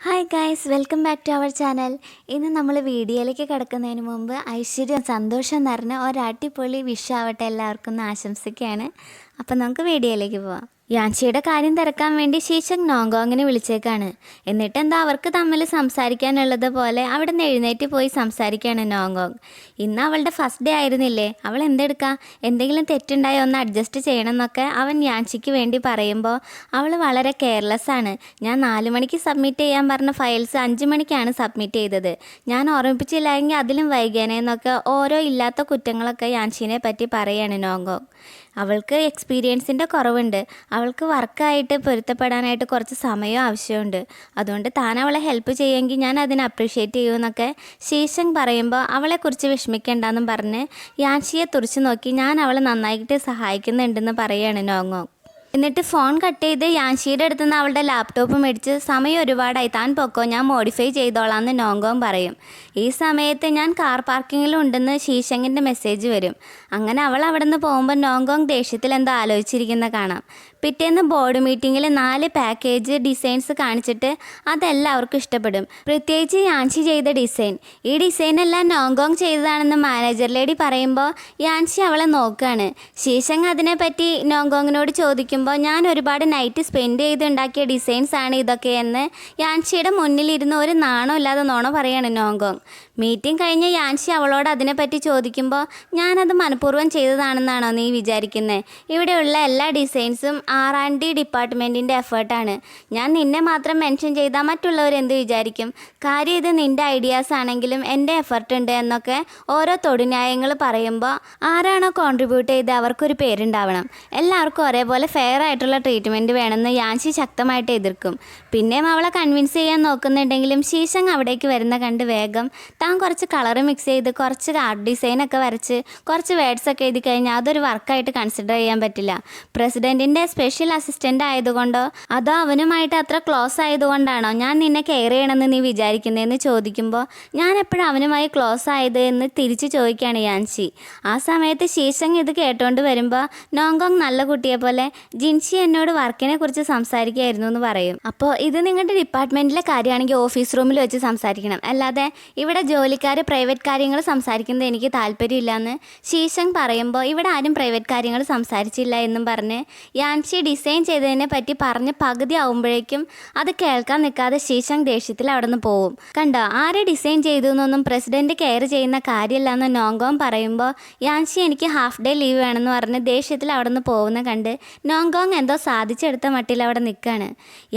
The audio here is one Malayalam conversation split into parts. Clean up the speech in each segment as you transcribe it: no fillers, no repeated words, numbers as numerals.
Hi guys, welcome back to our channel. ഇന്ന് നമ്മൾ വീഡിയോയിലേക്ക് കിടക്കുന്നതിന് മുമ്പ് ഐശ്വര്യം സന്തോഷം നിറഞ്ഞ ഒരടിപൊളി വിഷ് ആവട്ടെ എല്ലാവർക്കും എന്ന് ആശംസിക്കുകയാണ്. അപ്പം നമുക്ക് വീഡിയോയിലേക്ക് പോവാം. യാൻഷിയുടെ കാര്യം തിരക്കാൻ വേണ്ടി ശീശക് നോങ്കോങ്ങിനെ വിളിച്ചേക്കാണ്. എന്നിട്ട് എന്താ അവർക്ക് തമ്മിൽ സംസാരിക്കാനുള്ളത് പോലെ അവിടെ നിന്ന് എഴുന്നേറ്റ് പോയി സംസാരിക്കുകയാണ് നോങ്കോങ്. ഇന്ന് അവളുടെ ഫസ്റ്റ് ഡേ ആയിരുന്നില്ലേ, അവൾ എന്തെടുക്കുക, എന്തെങ്കിലും തെറ്റുണ്ടായോ ഒന്ന് അഡ്ജസ്റ്റ് ചെയ്യണം എന്നൊക്കെ അവൻ യാൻഷിക്ക് വേണ്ടി പറയുമ്പോൾ അവൾ വളരെ കെയർലെസ് ആണ്. ഞാൻ 4 മണിക്ക് സബ്മിറ്റ് ചെയ്യാൻ പറഞ്ഞ ഫയൽസ് 5 മണിക്കാണ് സബ്മിറ്റ് ചെയ്തത്, ഞാൻ ഓർമ്മിപ്പിച്ചില്ലെങ്കിൽ അതിലും വൈകിയേനെന്നൊക്കെ ഓരോ ഇല്ലാത്ത കുറ്റങ്ങളൊക്കെ യാൻഷിനെ പറ്റി പറയാണ് നോങ്കോങ്. അവൾക്ക് എക്സ്പീരിയൻസിൻ്റെ കുറവുണ്ട്, അവൾക്ക് വർക്കായിട്ട് പൊരുത്തപ്പെടാനായിട്ട് കുറച്ച് സമയം ആവശ്യമുണ്ട്, അതുകൊണ്ട് താൻ അവളെ ഹെൽപ്പ് ചെയ്യുമെങ്കിൽ ഞാൻ അതിനെ അപ്രീഷിയേറ്റ് ചെയ്യുമെന്നൊക്കെ ശീശങ് പറയുമ്പോൾ അവളെക്കുറിച്ച് വിഷമിക്കേണ്ടെന്നും പറഞ്ഞ് യാൻഷിയെ തുറച്ചു നോക്കി ഞാൻ അവളെ നന്നായിട്ട് സഹായിക്കുന്നുണ്ടെന്ന് പറയുകയാണ് നോങ്കോങ്. എന്നിട്ട് ഫോൺ കട്ട് ചെയ്ത് യാൻഷിയുടെ അടുത്ത് നിന്ന് അവളുടെ ലാപ്ടോപ്പ് മേടിച്ച് സമയം ഒരുപാടായി, താൻ പൊക്കോ, ഞാൻ മോഡിഫൈ ചെയ്തോളാം എന്ന് നോങ്കോങ് പറയും. ഈ സമയത്ത് ഞാൻ കാർ പാർക്കിങ്ങിലുണ്ടെന്ന് ശീശങ്ങിൻ്റെ മെസ്സേജ് വരും. അങ്ങനെ അവൾ അവിടെ നിന്ന് പോകുമ്പോൾ നോങ്കോങ് ദേഷ്യത്തിൽ എന്തോ ആലോചിച്ചിരിക്കുന്ന കാണാം. പിറ്റേന്ന് ബോർഡ് മീറ്റിങ്ങിൽ 4 പാക്കേജ് ഡിസൈൻസ് കാണിച്ചിട്ട് അതെല്ലാവർക്കും ഇഷ്ടപ്പെടും, പ്രത്യേകിച്ച് യാൻഷി ചെയ്ത ഡിസൈൻ. ഈ ഡിസൈനെല്ലാം നോങ്കോങ് ചെയ്തതാണെന്ന് മാനേജർ ലേഡി പറയുമ്പോൾ യാൻഷി അവളെ നോക്കുകയാണ്. ശീശങ് അതിനെപ്പറ്റി നോങ്കോങ്ങിനോട് ചോദിക്കുമ്പോൾ ഞാൻ ഒരുപാട് നൈറ്റ് സ്പെൻഡ് ചെയ്തുണ്ടാക്കിയ ഡിസൈൻസ് ആണ് ഇതൊക്കെ എന്ന് യാൻഷിയുടെ മുന്നിലിരുന്ന് ഒരു നാണം ഇല്ലാതെ നോണ പറയാണ് നോങ്കോങ്. മീറ്റിംഗ് കഴിഞ്ഞ് യാൻഷി അവളോട് അതിനെപ്പറ്റി ചോദിക്കുമ്പോൾ ഞാനത് മനഃപൂർവ്വം ചെയ്തതാണെന്നാണോ നീ വിചാരിക്കുന്നത്? ഇവിടെയുള്ള എല്ലാ ഡിസൈൻസും R&D ഡിപ്പാർട്ട്മെൻറ്റിൻ്റെ എഫേർട്ടാണ്. ഞാൻ നിന്നെ മാത്രം മെൻഷൻ ചെയ്താൽ മറ്റുള്ളവർ എന്ത് വിചാരിക്കും? കാര്യം ഇത് നിൻ്റെ ഐഡിയാസ് ആണെങ്കിലും എൻ്റെ എഫർട്ട് ഉണ്ട് എന്നൊക്കെ ഓരോ തൊടുന്യായങ്ങൾ പറയുമ്പോൾ ആരാണോ കോൺട്രിബ്യൂട്ട് ചെയ്ത് അവർക്കൊരു പേരുണ്ടാവണം. എല്ലാവർക്കും ഒരേപോലെ ഫെയർ ആയിട്ടുള്ള ട്രീറ്റ്മെൻറ്റ് വേണമെന്ന് യാൻഷി ശക്തമായിട്ട് എതിർക്കും. പിന്നെയും അവളെ കൺവിൻസ് ചെയ്യാൻ നോക്കുന്നുണ്ടെങ്കിലും ശീശങ് അവിടേക്ക് വരുന്ന കണ്ട് വേഗം താൻ കുറച്ച് കളർ മിക്സ് ചെയ്ത് കുറച്ച് ആർട്ട് ഡിസൈനൊക്കെ വരച്ച് കുറച്ച് വേർഡ്സൊക്കെ എഴുതി കഴിഞ്ഞാൽ അതൊരു വർക്കായിട്ട് കൺസിഡർ ചെയ്യാൻ പറ്റില്ല. പ്രസിഡൻറ്റിൻ്റെ സ്പെഷ്യൽ അസിസ്റ്റൻ്റ് ആയതുകൊണ്ടോ അതോ അവനുമായിട്ട് അത്ര ക്ലോസ് ആയതുകൊണ്ടാണോ ഞാൻ നിന്നെ കെയർ ചെയ്യണമെന്ന് നീ വിചാരിക്കുന്നതെന്ന് ചോദിക്കുമ്പോൾ ഞാൻ എപ്പോഴും അവനുമായി ക്ലോസ് ആയത് എന്ന് തിരിച്ചു ചോദിക്കുകയാണ് യാൻഷി. ആ സമയത്ത് ശീശങ് ഇത് കേട്ടുകൊണ്ട് വരുമ്പോൾ നോങ്കോങ് നല്ല കുട്ടിയെ പോലെ ജിൻഷി എന്നോട് വർക്കിനെ കുറിച്ച് സംസാരിക്കുകയായിരുന്നു എന്ന് പറയും. അപ്പോൾ ഇത് നിങ്ങളുടെ ഡിപ്പാർട്ട്മെൻറ്റിലെ കാര്യമാണെങ്കിൽ ഓഫീസ് റൂമിൽ വെച്ച് സംസാരിക്കണം, അല്ലാതെ ഇവിടെ ജോലിക്കാർ പ്രൈവറ്റ് കാര്യങ്ങൾ സംസാരിക്കുന്നത് എനിക്ക് താല്പര്യമില്ലയെന്ന് ശീശങ് പറയുമ്പോൾ ഇവിടെ ആരും പ്രൈവറ്റ് കാര്യങ്ങൾ സംസാരിച്ചില്ല എന്നും പറഞ്ഞ് യാൻഷി ഡിസൈൻ ചെയ്തതിനെ പറ്റി പറഞ്ഞ് പകുതി ആവുമ്പോഴേക്കും അത് കേൾക്കാൻ നിൽക്കാതെ ശീശങ് ദേഷ്യത്തിൽ അവിടെ നിന്ന് പോവും. കണ്ടോ, ആരെ ഡിസൈൻ ചെയ്തു എന്നൊന്നും പ്രസിഡൻറ്റ് കെയർ ചെയ്യുന്ന കാര്യമില്ലെന്ന് നോങ്കോങ് പറയുമ്പോൾ യാൻഷി എനിക്ക് ഹാഫ് ഡേ ലീവ് വേണമെന്ന് പറഞ്ഞ് ദേഷ്യത്തിൽ അവിടെ നിന്ന് പോകുന്ന കണ്ട് നോങ്കോങ് എന്തോ സാധിച്ചെടുത്ത മട്ടിൽ അവിടെ നിൽക്കുകയാണ്.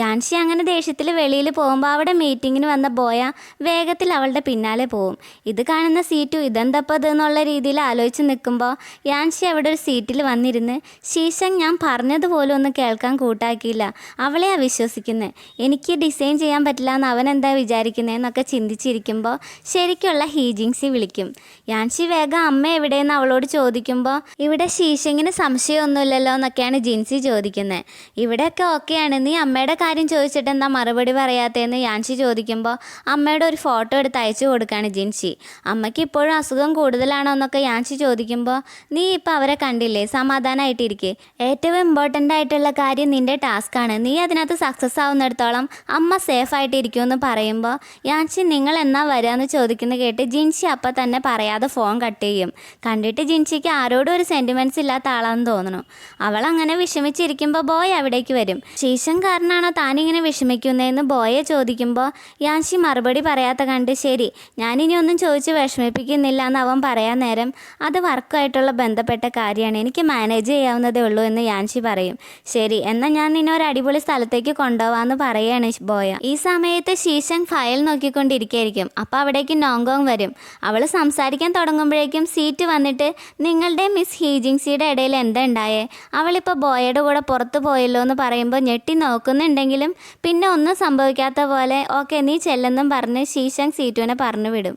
യാൻഷി അങ്ങനെ ദേഷ്യത്തിൽ വെളിയിൽ പോകുമ്പോൾ അവിടെ മീറ്റിങ്ങിന് വന്ന ബോയ വേഗത്തിൽ അവളുടെ പിന്നാലെ പോവും. ഇത് കാണുന്ന സീറ്റു ഇതെന്തപ്പത് എന്നുള്ള രീതിയിൽ ആലോചിച്ച് നിൽക്കുമ്പോൾ യാൻഷി അവിടെ ഒരു സീറ്റിൽ വന്നിരുന്ന് ശീശങ് ഞാൻ പറഞ്ഞതുപോലും ഒന്ന് കേൾക്കാൻ കൂട്ടാക്കിയില്ല, അവളെയാ വിശ്വസിക്കുന്നത്, എനിക്ക് ഡിസൈൻ ചെയ്യാൻ പറ്റില്ല എന്ന് അവൻ എന്താ വിചാരിക്കുന്നതെന്നൊക്കെ ചിന്തിച്ചിരിക്കുമ്പോൾ ശരിക്കുള്ള ഹീജിങ്സി വിളിക്കും. യാൻഷി വേഗം അമ്മ എവിടെയെന്ന് അവളോട് ചോദിക്കുമ്പോൾ ഇവിടെ ശീശങ്ങിന് സംശയമൊന്നുമില്ലല്ലോ എന്നൊക്കെയാണ് ജിൻസി ചോദിക്കുന്നത്. ഇവിടെയൊക്കെ ഓക്കെയാണ്, നീ അമ്മയുടെ കാര്യം ചോദിച്ചിട്ട് എന്താ മറുപടി പറയാത്തതെന്ന് യാൻഷി ചോദിക്കുമ്പോൾ അമ്മയുടെ ഒരു ഫോട്ടോ എടുത്ത് അയച്ചു കൊടുക്കുകയാണ് ജിൻഷി. അമ്മയ്ക്ക് ഇപ്പോഴും അസുഖം കൂടുതലാണോ എന്നൊക്കെ യാൻഷി ചോദിക്കുമ്പോൾ നീ ഇപ്പോൾ അവരെ കണ്ടില്ലേ, സമാധാനമായിട്ടിരിക്കുക, ഏറ്റവും ഇമ്പോർട്ടൻ്റ് ആയിട്ടുള്ള കാര്യം നിൻ്റെ ടാസ്ക്കാണ്, നീ അതിനകത്ത് സക്സസ് ആവുന്നിടത്തോളം അമ്മ സേഫ് ആയിട്ടിരിക്കുമെന്ന് പറയുമ്പോൾ യാൻഷി നിങ്ങൾ എന്നാ വരികയെന്ന് ചോദിക്കുന്നത് കേട്ട് ജിൻഷി അപ്പം തന്നെ പറയാതെ ഫോൺ കട്ട് ചെയ്യും. കണ്ടിട്ട് ജിൻഷിക്ക് ആരോടും ഒരു സെൻറ്റിമെൻറ്റ്സ് ഇല്ലാത്ത ആളാണെന്ന് തോന്നുന്നു. അവൾ അങ്ങനെ വിഷമിച്ചിരിക്കുമ്പോൾ ബോയ് അവിടേക്ക് വരും. ശീശങ് കാരനാണോ താനിങ്ങനെ വിഷമിക്കുന്നതെന്ന് ബോയെ ചോദിക്കുമ്പോൾ യാൻഷി മറുപടി പറയാത്ത കണ്ട് ശരി ഞാനിനി ഒന്നും ചോദിച്ച് വിഷമിപ്പിക്കുന്നില്ല എന്ന് അവൻ പറയാൻ നേരം അത് വർക്കുമായിട്ടുള്ള ബന്ധപ്പെട്ട കാര്യമാണ്, എനിക്ക് മാനേജ് ചെയ്യാവുന്നതേ ഉള്ളൂ എന്ന് യാൻഷി പറയും. ശരി എന്നാൽ ഞാൻ നിന്നെ ഒരു അടിപൊളി സ്ഥലത്തേക്ക് കൊണ്ടുപോകാമെന്ന് പറയുകയാണ് ബോയ. ഈ സമയത്ത് ശീശങ് ഫയൽ നോക്കിക്കൊണ്ടിരിക്കുകയായിരിക്കും. അപ്പോൾ അവിടേക്ക് നോങ്കോങ് വരും. അവൾ സംസാരിക്കാൻ തുടങ്ങുമ്പോഴേക്കും സീറ്റ് വന്നിട്ട് നിങ്ങളുടെ മിസ് ഹീജിങ്സിയുടെ ഇടയിൽ എന്താ ഉണ്ടായേ, അവളിപ്പോൾ ബോയയുടെ കൂടെ പുറത്ത് പോയല്ലോ എന്ന് പറയുമ്പോൾ ഞെട്ടി നോക്കുന്നുണ്ടെങ്കിലും പിന്നെ ഒന്നും സംഭവിക്കാത്ത പോലെ ഓക്കെ നീ ചെല്ലെന്നും പറഞ്ഞ് ശീശങ് സീറ്റുവിനെ പറഞ്ഞു വിടും.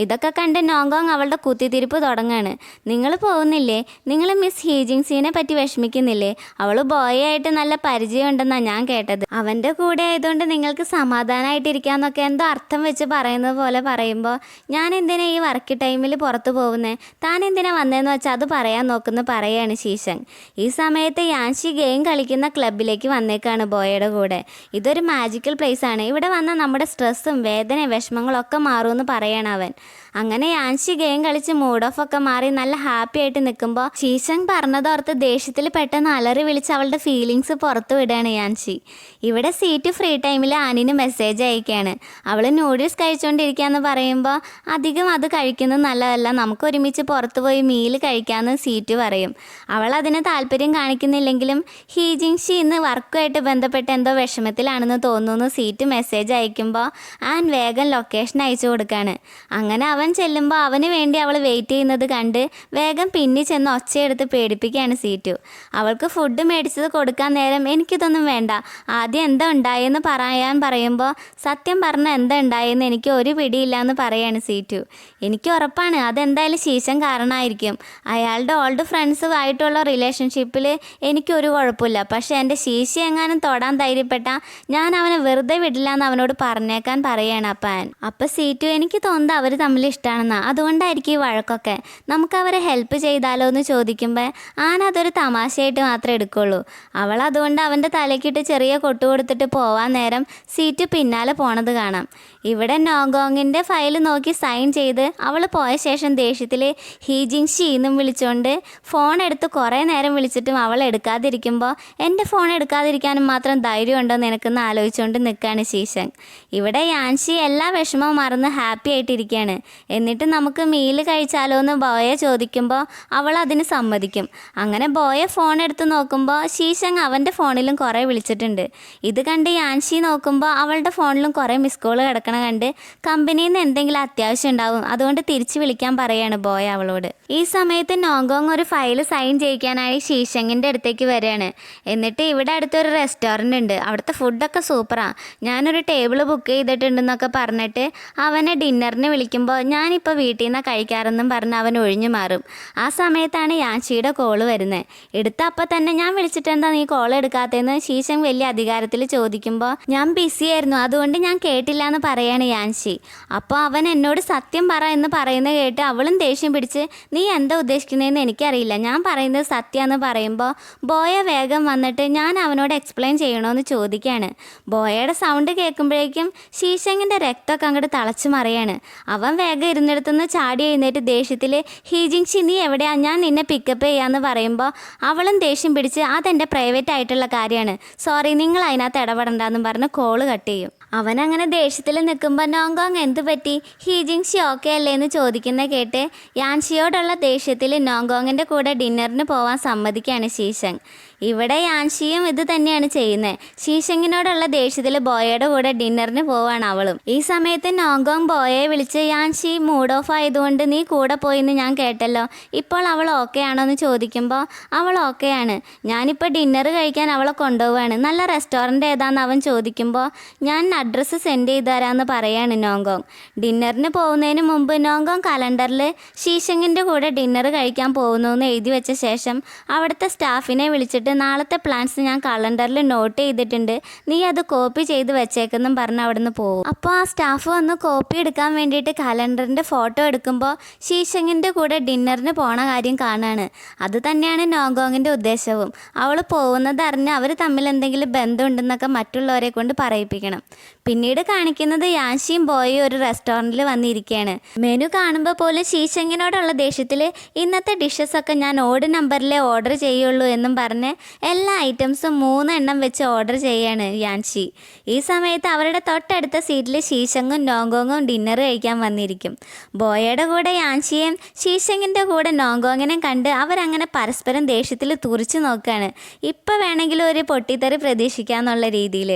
ഇതൊക്കെ കണ്ട് നോങ്കോങ് അവളുടെ കുത്തിത്തിരിപ്പ് തുടങ്ങാണ്. നിങ്ങൾ പോകുന്നില്ലേ, നിങ്ങൾ മിസ് ഹീജിങ്സിനെ പറ്റി വിഷമിക്കുന്നില്ലേ, അവൾ ബോയയായിട്ട് നല്ല പരിചയമുണ്ടെന്നാണ് ഞാൻ കേട്ടത്. അവൻ്റെ കൂടെ ആയതുകൊണ്ട് നിങ്ങൾക്ക് സമാധാനമായിട്ടിരിക്കാമെന്നൊക്കെ എന്തോ അർത്ഥം വെച്ച് പറയുന്നത് പോലെ പറയുമ്പോൾ ഞാൻ എന്തിനാ ഈ വർക്ക് ടൈമിൽ പുറത്ത് പോകുന്നത്, താൻ എന്തിനാ വന്നതെന്ന് വെച്ചാൽ അത് പറയാൻ നോക്കുന്നു പറയാണ് ശീശങ്. ഈ സമയത്ത് യാൻഷി ഗെയിം കളിക്കുന്ന ക്ലബിലേക്ക് വന്നേക്കാണ് ബോയയുടെ കൂടെ. ഇതൊരു മാജിക്കൽ പ്ലേസ് ആണ്, ഇവിടെ വന്നാൽ നമ്മുടെ സ്ട്രെസ്സും വേദനയും വിഷമങ്ങളൊക്കെ മാറുമെന്ന് പറയാണ് അവൻ. അങ്ങനെ യാൻഷി ഗെയിം കളിച്ച് മൂഡ് ഓഫ് ഒക്കെ മാറി നല്ല ഹാപ്പി ആയിട്ട് നിൽക്കുമ്പോൾ ശീശങ് പറഞ്ഞതോർത്ത് ദേഷ്യത്തിൽ പെട്ടെന്ന് അലറി വിളിച്ച് അവളുടെ ഫീലിങ്സ് പുറത്തു വിടുകയാണ് യാൻഷി. ഇവിടെ സീറ്റ് ഫ്രീ ടൈമിൽ ആനിന് മെസ്സേജ് അയക്കുകയാണ്. അവൾ നൂഡിൽസ് കഴിച്ചുകൊണ്ടിരിക്കുകയെന്ന് പറയുമ്പോൾ അധികം അത് കഴിക്കുന്നത് നല്ലതല്ല, നമുക്ക് ഒരുമിച്ച് പുറത്തു പോയി മീൽ കഴിക്കാമെന്ന് സീറ്റ് പറയും. അവൾ അതിന് താല്പര്യം കാണിക്കുന്നില്ലെങ്കിലും ഹീജിങ്ഷി ഇന്ന് വർക്കുമായിട്ട് ബന്ധപ്പെട്ട് എന്തോ വിഷമത്തിലാണെന്ന് തോന്നുന്നു സീറ്റ് മെസ്സേജ് അയക്കുമ്പോൾ ആൻ വേഗം ലൊക്കേഷൻ അയച്ചു കൊടുക്കുകയാണ്. അങ്ങനെ അവൻ ചെല്ലുമ്പോൾ അവന് വേണ്ടി അവൾ വെയിറ്റ് ചെയ്യുന്നത് കണ്ട് വേഗം പിന്നി ചെന്ന് ഒച്ചയെടുത്ത് പേടിപ്പിക്കുകയാണ് സീറ്റു. അവൾക്ക് ഫുഡ് മേടിച്ചത് കൊടുക്കാൻ നേരം എനിക്കിതൊന്നും വേണ്ട, ആദ്യം എന്താ ഉണ്ടായെന്ന് പറയാൻ പറയുമ്പോൾ സത്യം പറഞ്ഞാൽ എന്താ ഉണ്ടായെന്ന് എനിക്ക് ഒരു പിടിയില്ല എന്ന് പറയാണ് സീറ്റു. എനിക്ക് ഉറപ്പാണ് അതെന്തായാലും ശീശൻ കാരണമായിരിക്കും. അയാളുടെ ഓൾഡ് ഫ്രണ്ട്സുമായിട്ടുള്ള റിലേഷൻഷിപ്പിൽ എനിക്കൊരു കുഴപ്പമില്ല, പക്ഷേ എൻ്റെ ശീശി എങ്ങാനും തൊടാൻ ധൈര്യപ്പെട്ടാൽ ഞാൻ അവനെ വെറുതെ വിടില്ല എന്ന് അവനോട് പറഞ്ഞേക്കാൻ പറയാണ് അപ്പാൻ. അപ്പം സീറ്റു എനിക്ക് തോന്നുന്നത് അവർ തമ്മിൽ ഇഷ്ടമാണെന്നാ, അതുകൊണ്ടായിരിക്കും ഈ വഴക്കൊക്കെ. നമുക്ക് അവരെ ഹെൽപ്പ് ചെയ്താലോ എന്ന് ചോദിക്കുമ്പോൾ ആൻ അതൊരു തമാശയായിട്ട് മാത്രമേ എടുക്കുള്ളൂ. അവൾ അതുകൊണ്ട് അവൻ്റെ തലയ്ക്കിട്ട് ചെറിയ കൊട്ടു കൊടുത്തിട്ട് പോവാൻ നേരം സീറ്റ് പിന്നാലെ പോണത് കാണാം. ഇവിടെ നോഗോങ്ങിൻ്റെ ഫയൽ നോക്കി സൈൻ ചെയ്ത് അവൾ പോയ ശേഷം ദേഷ്യത്തിൽ ഹീജിങ്ഷി എന്നും വിളിച്ചുകൊണ്ട് ഫോൺ എടുത്ത് കുറേ നേരം വിളിച്ചിട്ടും അവൾ എടുക്കാതിരിക്കുമ്പോൾ എൻ്റെ ഫോൺ എടുക്കാതിരിക്കാനും മാത്രം ധൈര്യമുണ്ടോ നിനക്കെന്ന് ആലോചിച്ചുകൊണ്ട് നിൽക്കുകയാണ് ശീശങ്. ഇവിടെ യാൻഷി എല്ലാ വിഷമവും മറന്ന് ഹാപ്പി ആയിട്ടിരിക്കുകയാണ്. എന്നിട്ട് നമുക്ക് മീൽ കഴിച്ചാലോ എന്ന് ബോയ ചോദിക്കുമ്പോൾ അവൾ അതിന് സമ്മതിക്കും. അങ്ങനെ ബോയ ഫോൺ എടുത്ത് നോക്കുമ്പോൾ ശീശങ് അവൻ്റെ ഫോണിലും കുറേ വിളിച്ചിട്ടുണ്ട്. ഇത് കണ്ട് യാൻഷി നോക്കുമ്പോൾ അവളുടെ ഫോണിലും കുറേ മിസ് കോൾ കിടക്കണ കണ്ട് കമ്പനിയിൽ നിന്ന് എന്തെങ്കിലും അത്യാവശ്യം ഉണ്ടാവും, അതുകൊണ്ട് തിരിച്ച് വിളിക്കാൻ പറയാണ് ബോയ അവളോട്. ഈ സമയത്ത് നോങ്കോങ് ഒരു ഫയൽ സൈൻ ചെയ്യിക്കാനായി ശീശങ്ങിൻ്റെ അടുത്തേക്ക് വരികയാണ്. എന്നിട്ട് ഇവിടെ അടുത്തൊരു റെസ്റ്റോറൻ്റ് ഉണ്ട്, അവിടുത്തെ ഫുഡൊക്കെ സൂപ്പറാണ്, ഞാനൊരു ടേബിൾ ബുക്ക് ചെയ്തിട്ടുണ്ടെന്നൊക്കെ പറഞ്ഞിട്ട് അവനെ ഡിന്നറിന് വിളിക്കുമ്പോൾ ഞാനിപ്പോൾ വീട്ടിൽ നിന്നാണ് കഴിക്കാറെന്നും പറഞ്ഞ് അവൻ ഒഴിഞ്ഞു മാറും. ആ സമയത്താണ് യാൻഷിയുടെ കോള് വരുന്നത്. എടുത്ത അപ്പം തന്നെ ഞാൻ വിളിച്ചിട്ടെന്താ നീ കോൾ എടുക്കാത്തതെന്ന് ശീശങ് വലിയ അധികാരത്തിൽ ചോദിക്കുമ്പോൾ ഞാൻ ബിസി ആയിരുന്നു അതുകൊണ്ട് ഞാൻ കേട്ടില്ല എന്ന് പറയാണ് യാൻഷി. അപ്പോൾ അവൻ എന്നോട് സത്യം പറ എന്ന് പറയുന്നത് കേട്ട് അവളും ദേഷ്യം പിടിച്ച് നീ എന്താ ഉദ്ദേശിക്കുന്നതെന്ന് എനിക്കറിയില്ല, ഞാൻ പറയുന്നത് സത്യമെന്ന് പറയുമ്പോൾ ബോയ വേഗം വന്നിട്ട് ഞാൻ അവനോട് എക്സ്പ്ലെയിൻ ചെയ്യണമെന്ന് ചോദിക്കുകയാണ്. ബോയയുടെ സൗണ്ട് കേൾക്കുമ്പോഴേക്കും ശീശങ്ങിൻ്റെ രക്തമൊക്കെ അങ്ങോട്ട് തിളച്ചു മറിയാണ്. അവൻ വേഗം ഇരുന്നിടത്തുനിന്ന് ചാടി എഴുന്നേറ്റ് ദേഷ്യത്തിൽ ഹീജിങ്ഷി നീ എവിടെയാ, ഞാൻ നിന്നെ പിക്കപ്പ് ചെയ്യാമെന്ന് പറയുമ്പോൾ അവളും ദേഷ്യം പിടിച്ച് അതെൻ്റെ പ്രൈവറ്റ് ആയിട്ടുള്ള കാര്യമാണ്, സോറി നിങ്ങൾ അതിനകത്ത് ഇടപെടണ്ടെന്നും പറഞ്ഞ് കോള് കട്ട് ചെയ്യും. അവനങ്ങനെ ദേഷ്യത്തിൽ നിൽക്കുമ്പോൾ നോങ്കോങ് എന്ത് പറ്റി, ഹീജിങ്ഷി ഓക്കെ അല്ലേ എന്ന് ചോദിക്കുന്ന കേട്ട് യാൻഷിയോടുള്ള ദേഷ്യത്തിൽ നോങ്കോങ്ങിൻ്റെ കൂടെ ഡിന്നറിന് പോവാൻ സമ്മതിക്കുകയാണ് ശീശങ്. ഇവിടെ യാൻഷിയും ഇത് തന്നെയാണ് ചെയ്യുന്നത്. ശീശങ്ങിനോടുള്ള ദേഷ്യത്തിൽ ബോയയുടെ കൂടെ ഡിന്നറിന് പോവാണ് അവളും. ഈ സമയത്ത് നോങ്കോങ് ബോയയെ വിളിച്ച് യാൻഷി മൂഡ് ഓഫ് ആയതുകൊണ്ട് നീ കൂടെ പോയിന്ന് ഞാൻ കേട്ടല്ലോ, ഇപ്പോൾ അവൾ ഓക്കെ ആണോ എന്ന് ചോദിക്കുമ്പോൾ അവൾ ഓക്കെയാണ്, ഞാനിപ്പോൾ ഡിന്നർ കഴിക്കാൻ അവളെ കൊണ്ടുപോവാണ്, നല്ല റെസ്റ്റോറൻറ്റ് ഏതാണെന്ന് അവൻ ചോദിക്കുമ്പോൾ ഞാൻ അഡ്രസ്സ് സെൻഡ് ചെയ്ത് തരാമെന്ന് പറയാണ് നോങ്കോങ്. ഡിന്നറിന് പോകുന്നതിന് മുമ്പ് നോങ്കോങ് കലണ്ടറിൽ ശീശങ്ങിൻ്റെ കൂടെ ഡിന്നർ കഴിക്കാൻ പോകുന്നു എന്ന് എഴുതി വെച്ച ശേഷം അവിടുത്തെ സ്റ്റാഫിനെ വിളിച്ചിട്ട് നാളത്തെ പ്ലാൻസ് ഞാൻ കലണ്ടറിൽ നോട്ട് ചെയ്തിട്ടുണ്ട്, നീ അത് കോപ്പി ചെയ്ത് വെച്ചേക്കെന്നും പറഞ്ഞ് അവിടെ നിന്ന് പോകും. അപ്പോൾ ആ സ്റ്റാഫ് വന്ന് കോപ്പി എടുക്കാൻ വേണ്ടിയിട്ട് കലണ്ടറിൻ്റെ ഫോട്ടോ എടുക്കുമ്പോൾ ശീശങ്ങിൻ്റെ കൂടെ ഡിന്നറിന് പോണ കാര്യം കാണാണ്. അത് തന്നെയാണ് നോങ്കോങ്ങിൻ്റെ ഉദ്ദേശവും. അവൾ പോകുന്നത് അറിഞ്ഞ് അവർ തമ്മിൽ എന്തെങ്കിലും ബന്ധമുണ്ടെന്നൊക്കെ മറ്റുള്ളവരെ കൊണ്ട് പറയിപ്പിക്കണം. പിന്നീട് കാണിക്കുന്നത് യാൻഷിയും ബോയും ഒരു റെസ്റ്റോറൻറ്റിൽ വന്നിരിക്കുകയാണ്. മെനു കാണുമ്പോൾ പോലും ശീശങ്ങിനോടുള്ള ദേഷ്യത്തിൽ ഇന്നത്തെ ഡിഷസൊക്കെ ഞാൻ ഓഡ് നമ്പറിലെ ഓർഡർ ചെയ്യുള്ളൂ എന്നും പറഞ്ഞ് എല്ലാ ഐറ്റംസും 3 എണ്ണം വെച്ച് ഓർഡർ ചെയ്യാണ് യാൻഷി. ഈ സമയത്ത് അവരുടെ തൊട്ടടുത്ത സീറ്റിൽ ശീശങ്ങും നോങ്കോങ്ങും ഡിന്നർ കഴിക്കാൻ വന്നിരിക്കും. ബോയയുടെ കൂടെ യാൻഷിയും ശീശങ്ങിൻ്റെ കൂടെ നോങ്കോങ്ങിനെ കണ്ട് അവരങ്ങനെ പരസ്പരം ദേഷ്യത്തിൽ തുറിച്ചു നോക്കുകയാണ്. ഇപ്പം വേണമെങ്കിലും ഒരു പൊട്ടിത്തെറി പ്രതീക്ഷിക്കാന്നുള്ള രീതിയിൽ.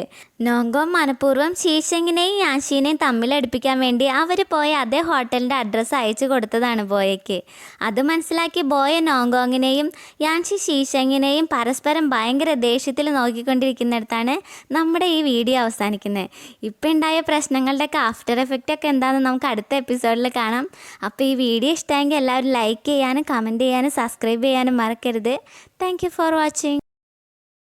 നോങ്കോങ് മനഃപൂർവ്വം ശീശങ്ങിനെയും യാൻഷിനെയും തമ്മിലടുപ്പിക്കാൻ വേണ്ടി അവർ പോയ അതേ ഹോട്ടലിൻ്റെ അഡ്രസ്സ് അയച്ചു കൊടുത്തതാണ് ബോയയ്ക്ക്. അത് മനസ്സിലാക്കി ബോയ നോങ്കോങ്ങിനെയും യാൻഷി ശീശങ്ങിനെയും പരസ്പരം ഭയങ്കര ദേഷ്യത്തിൽ നോക്കിക്കൊണ്ടിരിക്കുന്നിടത്താണ് നമ്മുടെ ഈ വീഡിയോ അവസാനിക്കുന്നത്. ഇപ്പം ഉണ്ടായ പ്രശ്നങ്ങളുടെയൊക്കെ ആഫ്റ്റർ എഫക്റ്റ് ഒക്കെ എന്താണെന്ന് നമുക്ക് അടുത്ത എപ്പിസോഡിൽ കാണാം. അപ്പോൾ ഈ വീഡിയോ ഇഷ്ടമെങ്കിൽ എല്ലാവരും ലൈക്ക് ചെയ്യാനും കമൻറ്റ് ചെയ്യാനും സബ്സ്ക്രൈബ് ചെയ്യാനും മറക്കരുത്. Thank you for watching.